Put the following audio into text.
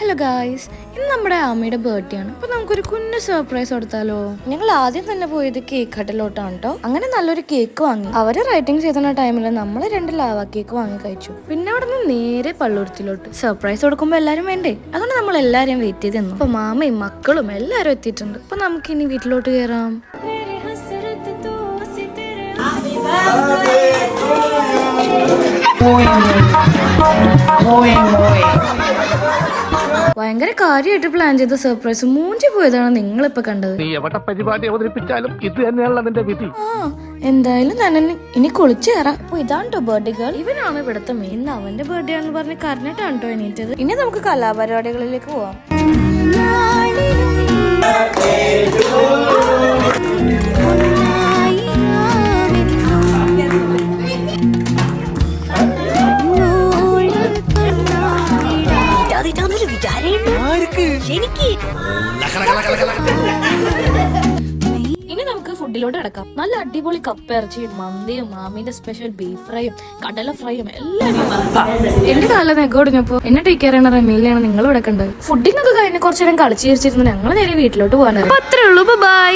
Hello guys, ഇന്ന് നമ്മുടെ അമ്മയുടെ ബർത്ത്ഡേ ആണ്. അപ്പൊ നമുക്കൊരു കുഞ്ഞു സർപ്രൈസ് കൊടുത്താലോ? ഞങ്ങൾ ആദ്യം തന്നെ പോയത് കേക്ക് കടയിലോട്ടാണ് കേട്ടോ. അങ്ങനെ നല്ലൊരു കേക്ക് വാങ്ങി. അവര് റൈറ്റിംഗ് ചെയ്ത ടൈമിൽ നമ്മൾ 2 ലാവ കേക്ക് വാങ്ങി കഴിച്ചു. പിന്നെ അവിടെ നിന്ന് നേരെ പള്ളുരുത്തിലോട്ട്. സർപ്രൈസ് കൊടുക്കുമ്പോൾ എല്ലാരും വേണ്ടേ, അതുകൊണ്ട് നമ്മൾ എല്ലാരെയും വെയിറ്റ് ചെയ്ത് നിന്നു. അപ്പൊ മാമയും മക്കളും എല്ലാരും എത്തിയിട്ടുണ്ട്. അപ്പൊ നമുക്ക് ഇനി വീട്ടിലോട്ട് കയറാം. ഭയങ്കര കാര്യമായിട്ട് പ്ലാൻ ചെയ്ത സർപ്രൈസ് മൂഞ്ചി പോയതാണ് നിങ്ങളിപ്പോ കണ്ടത്. എന്തായാലും തന്നെ ഇനി കുളിച്ചു കയറാം. അപ്പൊ ഇതാണ് കേട്ടോ ബർത്ത്ഡേ ഗേൾ. ഇവനാണ് ഇവിടുത്തെ മെയിൻ. അവന്റെ ബർത്ത്ഡേ ആണെന്ന് പറഞ്ഞ് കരഞ്ഞിട്ടാണ് കേട്ടോ എണീറ്റത്. ഇനി നമുക്ക് കലാപരിപാടികളിലേക്ക് പോവാം. ഇനി നമുക്ക് ഫുഡിലോട്ട് കിടക്കാം. നല്ല അടിപൊളി കപ്പ ഇറച്ചിയും മന്തിയും മാമിന്റെ സ്പെഷ്യൽ ബീഫ് ഫ്രൈയും കടല ഫ്രൈയും എല്ലാം. എന്റെ കാലം നെഗോടിഞ്ഞപ്പോ എന്നെ ടേക്ക് കെയർ ചെയ്യണ റമീലിനെയാണ് നിങ്ങൾ ഇവിടെ കണ്ടത്. ഫുഡിനൊക്കെ കഴിഞ്ഞ് കുറച്ചു നേരം കളിച്ചു ചിരിച്ചിരുന്നു ഞങ്ങൾ നേരെ വീട്ടിലോട്ട് പോകാനാണ്. അത്രേ ഉള്ളൂ. ബൈ.